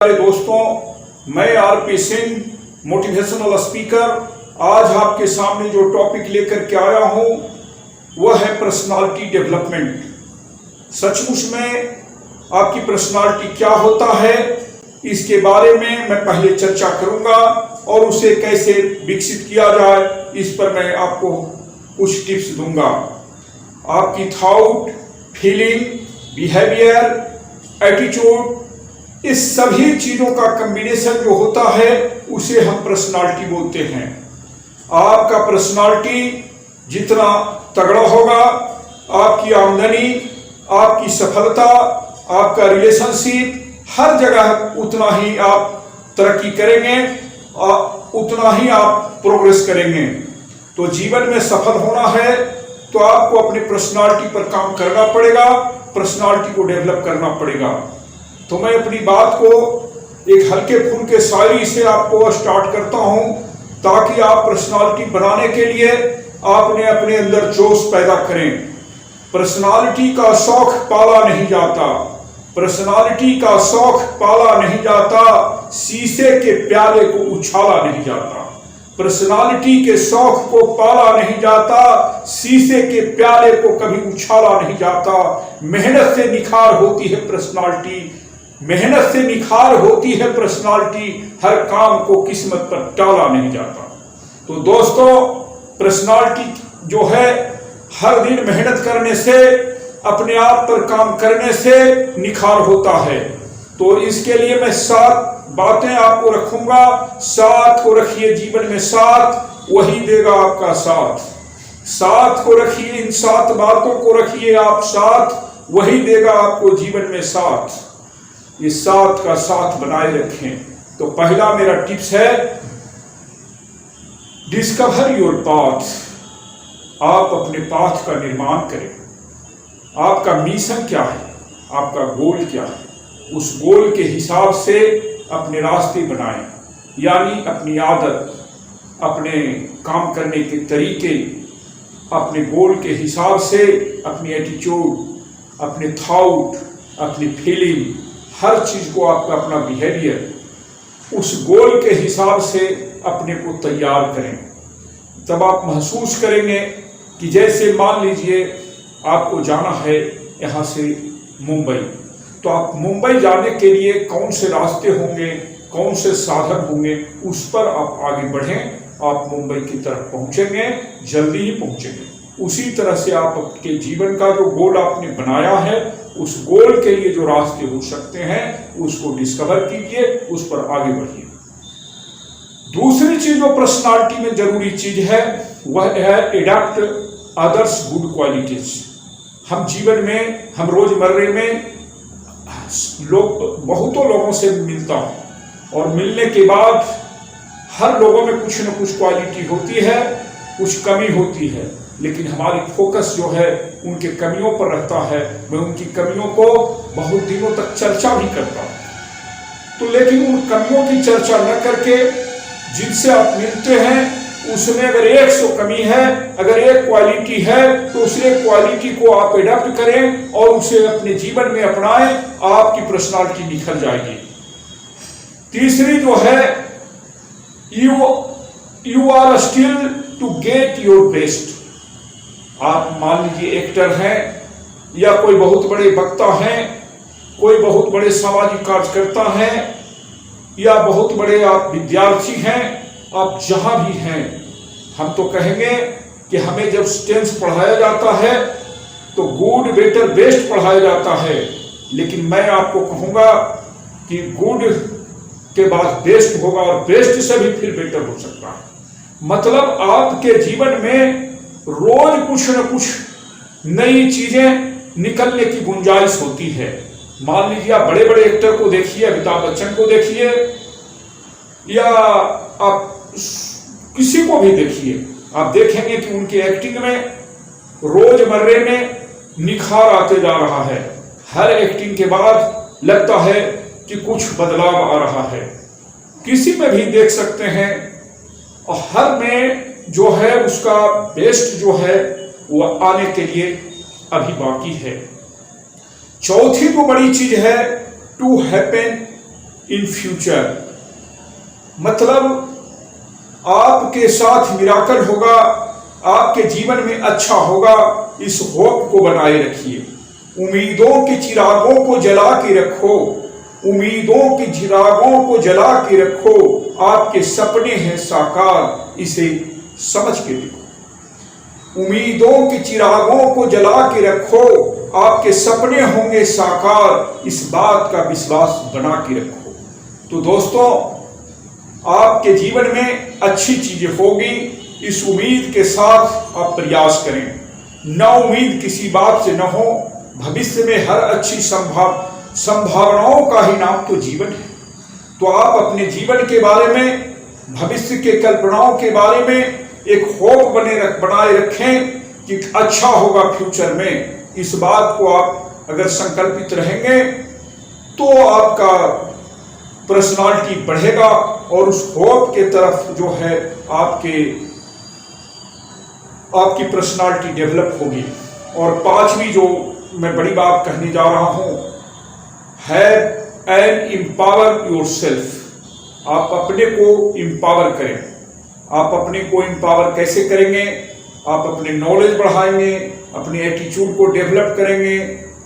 मेरे दोस्तों, मैं आरपी सिंह मोटिवेशनल स्पीकर आज आपके सामने जो टॉपिक लेकर के आया हूं वह है पर्सनालिटी डेवलपमेंट। सचमुच में आपकी पर्सनालिटी क्या होता है इसके बारे में मैं पहले चर्चा करूंगा और उसे कैसे विकसित किया जाए इस पर मैं आपको कुछ टिप्स दूंगा। आपकी थॉट, फीलिंग, बिहेवियर, एटीट्यूड, इस सभी चीजों का कॉम्बिनेशन जो होता है उसे हम पर्सनालिटी बोलते हैं। आपका पर्सनालिटी जितना तगड़ा होगा, आपकी आमदनी, आपकी सफलता, आपका रिलेशनशिप, हर जगह उतना ही आप तरक्की करेंगे और उतना ही आप प्रोग्रेस करेंगे। तो जीवन में सफल होना है तो आपको अपनी पर्सनालिटी पर काम करना पड़ेगा, पर्सनालिटी को डेवलप करना पड़ेगा। तो मैं अपनी बात को एक हल्के फुल्के शायरी से आपको स्टार्ट करता हूं ताकि आप पर्सनालिटी बनाने के लिए आपने अपने अंदर जोश पैदा करें। पर्सनालिटी का शौक पाला नहीं जाता, पर्सनालिटी का शौक पाला नहीं जाता, शीशे के प्याले को उछाला नहीं जाता। पर्सनालिटी के शौक को पाला नहीं जाता, शीशे के प्याले को कभी उछाला नहीं जाता। मेहनत से निखार होती है पर्सनालिटी, मेहनत से निखार होती है पर्सनालिटी, हर काम को किस्मत पर टाला नहीं जाता। तो दोस्तों, पर्सनालिटी जो है हर दिन मेहनत करने से, अपने आप पर काम करने से निखार होता है। तो इसके लिए मैं 7 बातें आपको रखूंगा। 7 को रखिए जीवन में, 7 वही देगा आपका साथ। 7 को रखिए, इन 7 बातों को रखिए आप, 7 वही देगा आपको जीवन में साथ। ये 7 का साथ बनाए रखें। तो पहला मेरा टिप्स है डिस्कवर योर पाथ। आप अपने पाथ का निर्माण करें। आपका मिशन क्या है, आपका गोल क्या है, उस गोल के हिसाब से अपने रास्ते बनाएं। यानी अपनी आदत, अपने काम करने के तरीके, अपने गोल के हिसाब से अपनी एटीट्यूड, अपने थॉट, अपनी फीलिंग, हर चीज को आपका अपना बिहेवियर उस गोल के हिसाब से अपने को तैयार करें। तब आप महसूस करेंगे कि जैसे मान लीजिए आपको जाना है यहाँ से मुंबई, तो आप मुंबई जाने के लिए कौन से रास्ते होंगे, कौन से साधन होंगे, उस पर आप आगे बढ़ें। आप मुंबई की तरफ पहुंचेंगे, जल्दी ही पहुंचेंगे। उसी तरह से आप आपके जीवन का जो गोल आपने बनाया है उस गोल के लिए जो रास्ते हो सकते हैं उसको डिस्कवर कीजिए, उस पर आगे बढ़िए। दूसरी चीज जो पर्सनालिटी में जरूरी चीज है वह है एडॉप्ट अदर्स गुड क्वालिटीज। हम जीवन में, हम रोजमर्रे में बहुतों लोगों से मिलता हूं और मिलने के बाद हर लोगों में कुछ न कुछ क्वालिटी होती है, कुछ कमी होती है, लेकिन हमारी फोकस जो है उनके कमियों पर रहता है। मैं उनकी कमियों को बहुत दिनों तक चर्चा भी करता हूं। तो लेकिन उन कमियों की चर्चा न करके जिनसे आप मिलते हैं उसमें अगर 100 कमी है, अगर एक क्वालिटी है, तो उस एक क्वालिटी को आप एडॉप्ट करें और उसे अपने जीवन में अपनाएं, आपकी पर्सनालिटी निखर जाएगी। तीसरी जो है you are still to get your best. आप मान लीजिए एक्टर हैं या कोई बहुत बड़े वक्ता हैं, कोई बहुत बड़े सामाजिक कार्यकर्ता हैं या बहुत बड़े आप विद्यार्थी हैं, आप जहां भी हैं, हम तो कहेंगे कि हमें जब टेंस पढ़ाया जाता है तो गुड, बेटर, बेस्ट पढ़ाया जाता है, लेकिन मैं आपको कहूंगा कि गुड के बाद बेस्ट होगा और बेस्ट से भी फिर बेटर हो सकता है। मतलब आपके जीवन में रोज कुछ न कुछ नई चीजें निकलने की गुंजाइश होती है। मान लीजिए आप बड़े बड़े एक्टर को देखिए, अमिताभ बच्चन को देखिए या आप किसी को भी देखिए, आप देखेंगे कि उनकी एक्टिंग में रोजमर्रे में निखार आते जा रहा है। हर एक्टिंग के बाद लगता है कि कुछ बदलाव आ रहा है। किसी में भी देख सकते हैं और हर में जो है उसका बेस्ट जो है वो आने के लिए अभी बाकी है। चौथी जो बड़ी चीज है टू हैपन इन फ्यूचर। मतलब आपके साथ मिराकल होगा, आपके जीवन में अच्छा होगा, इस होप को बनाए रखिए। उम्मीदों के चिरागों को जला के रखो, उम्मीदों के चिरागों को जला के रखो, आपके सपने हैं साकार, इसे समझ के देखो। उम्मीदों के चिरागों को जला के रखो, आपके सपने होंगे साकार, इस बात का विश्वास बना के रखो। तो दोस्तों, आपके जीवन में अच्छी चीजें होगी, इस उम्मीद के साथ आप प्रयास करें। ना उम्मीद किसी बात से न हो, भविष्य में हर अच्छी संभावनाओं का ही नाम तो जीवन है। तो आप अपने जीवन के बारे में, भविष्य के कल्पनाओं के बारे में एक होप बनाए रखें कि अच्छा होगा फ्यूचर में। इस बात को आप अगर संकल्पित रहेंगे तो आपका पर्सनालिटी बढ़ेगा और उस होप के तरफ जो है आपकी पर्सनालिटी डेवलप होगी। और पांचवी जो मैं बड़ी बात कहने जा रहा हूं, हैव एंड एम्पावर योरसेल्फ। आप अपने को एम्पावर करें। आप अपने को एम्पावर कैसे करेंगे? आप अपने नॉलेज बढ़ाएंगे, अपने एटीट्यूड को डेवलप करेंगे,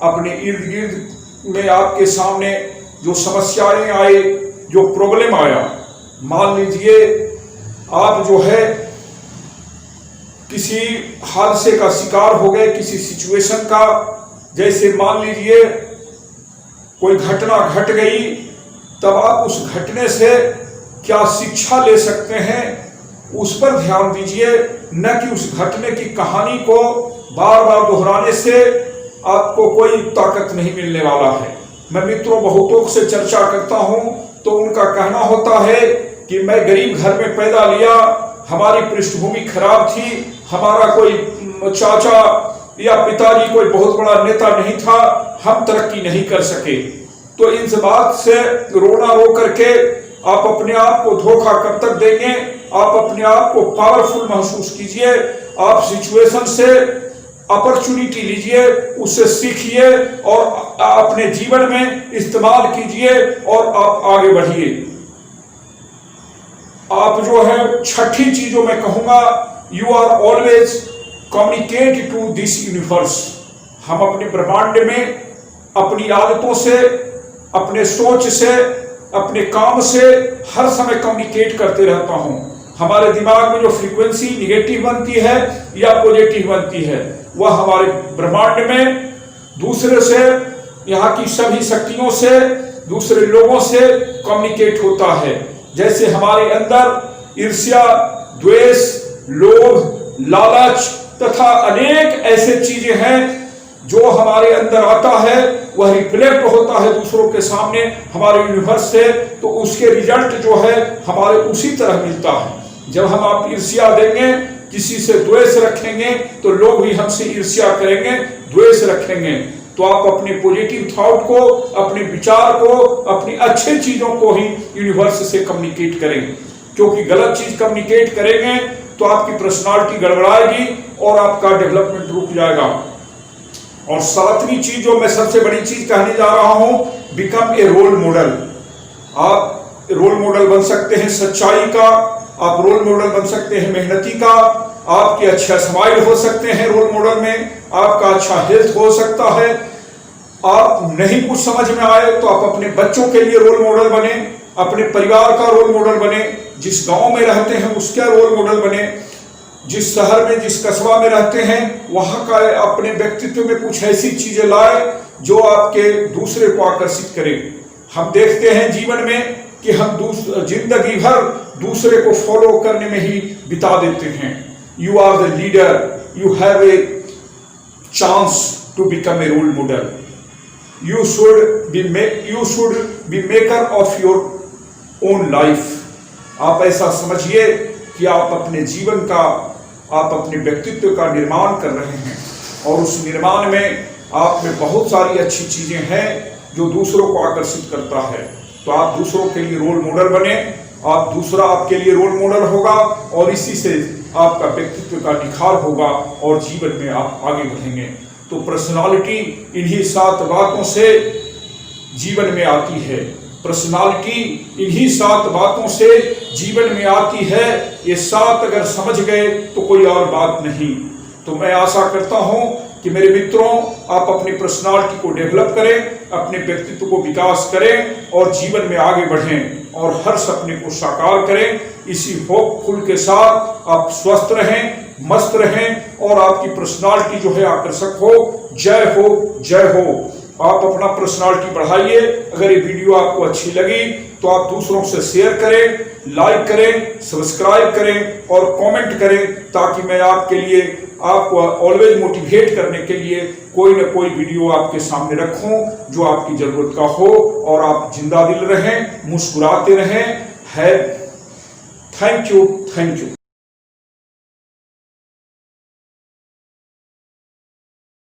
अपने इर्द गिर्द में आपके सामने जो समस्याएं आए, जो प्रॉब्लम आया, मान लीजिए आप जो है किसी हादसे का शिकार हो गए, किसी सिचुएशन का, जैसे मान लीजिए कोई घटना घट गई, तब आप उस घटने से क्या शिक्षा ले सकते हैं उस पर ध्यान दीजिए, न कि उस घटने की कहानी को बार बार दोहराने से आपको कोई ताकत नहीं मिलने वाला है। मैं मित्रों बहुतों से चर्चा करता हूं तो उनका कहना होता है कि मैं गरीब घर में पैदा लिया, हमारी पृष्ठभूमि खराब थी, हमारा कोई चाचा या पिताजी कोई बहुत बड़ा नेता नहीं था, हम तरक्की नहीं कर सके। तो इस बात से रोना रो करके आप अपने आप को धोखा कब तक देंगे? आप अपने आप को पावरफुल महसूस कीजिए। आप सिचुएशन से अपॉर्चुनिटी लीजिए, उससे सीखिए और अपने जीवन में इस्तेमाल कीजिए और आप आगे बढ़िए। आप जो है छठी चीज जो मैं कहूंगा, you are always communicate to this universe. हम अपने ब्रह्मांड में अपनी आदतों से, अपने सोच से, अपने काम से हर समय कम्युनिकेट करते रहता हूं। हमारे दिमाग में जो फ्रीक्वेंसी निगेटिव बनती है या पॉजिटिव बनती है, वह हमारे ब्रह्मांड में दूसरे से, यहाँ की सभी शक्तियों से, दूसरे लोगों से कम्युनिकेट होता है। जैसे हमारे अंदर ईर्ष्या, द्वेष, लोभ, लालच तथा अनेक ऐसे चीजें हैं जो हमारे अंदर आता है, वह रिफ्लेक्ट होता है दूसरों के सामने हमारे यूनिवर्स से, तो उसके रिजल्ट जो है हमारे उसी तरह मिलता है। जब हम आप ईर्ष्या देंगे, किसी से द्वेष रखेंगे, तो लोग भी हमसे ईर्ष्या करेंगे, द्वेष रखेंगे। तो आप अपने पॉजिटिव थॉट को, अपने विचार को, अपनी अच्छी चीजों को ही यूनिवर्स से कम्युनिकेट करेंगे, क्योंकि गलत चीज कम्युनिकेट करेंगे तो आपकी पर्सनालिटी गड़बड़ाएगी और आपका डेवलपमेंट रुक जाएगा। और सातवीं चीज जो मैं सबसे बड़ी चीज कहने जा रहा हूं, बिकम ए रोल मॉडल। आप रोल मॉडल बन सकते हैं सच्चाई का, आप रोल मॉडल बन सकते हैं मेहनती का, आपके अच्छा स्माइल हो सकते हैं रोल मॉडल में, आपका अच्छा हेल्थ हो सकता है। आप नहीं कुछ समझ में आए तो आप अपने बच्चों के लिए रोल मॉडल बने, अपने परिवार का रोल मॉडल बने, जिस गांव में रहते हैं उसका रोल मॉडल बने, जिस शहर में, जिस कस्बा में रहते हैं वहां का अपने व्यक्तित्व में कुछ ऐसी चीजें लाए जो आपके दूसरे को आकर्षित करें। हम देखते हैं जीवन में कि हम जिंदगी भर दूसरे को फॉलो करने में ही बिता देते हैं। You are the leader, you have a chance to become a role model. You should be maker of your own life. आप ऐसा समझिए कि आप अपने जीवन का, आप अपने व्यक्तित्व का निर्माण कर रहे हैं और उस निर्माण में आप में बहुत सारी अच्छी चीजें हैं जो दूसरों को आकर्षित करता है। तो आप दूसरों के लिए रोल मॉडल बने, आप दूसरा आपके लिए रोल मॉडल होगा और इसी से आपका व्यक्तित्व का निखार होगा और जीवन में आप आगे बढ़ेंगे। तो पर्सनालिटी इन्हीं 7 बातों से जीवन में आती है। पर्सनालिटी इन्हीं 7 बातों से जीवन में आती है। ये 7 अगर समझ गए तो कोई और बात नहीं। तो मैं आशा करता हूं कि मेरे मित्रों, आप अपनी पर्सनालिटी को डेवलप करें, अपने व्यक्तित्व को विकास करें और जीवन में आगे बढ़ें और हर सपने को साकार करें। इसी होपफुल के साथ आप स्वस्थ रहें, मस्त रहें और आपकी पर्सनालिटी जो है आकर्षक हो। जय हो, जय हो। आप अपना पर्सनालिटी बढ़ाइए। अगर ये वीडियो आपको अच्छी लगी तो आप दूसरों से शेयर करें, लाइक करें, सब्सक्राइब करें और कमेंट करें, ताकि मैं आपके लिए, आपको ऑलवेज मोटिवेट करने के लिए कोई न कोई वीडियो आपके सामने रखूं जो आपकी जरूरत का हो और आप जिंदा दिल रहें, मुस्कुराते रहें। Thank you.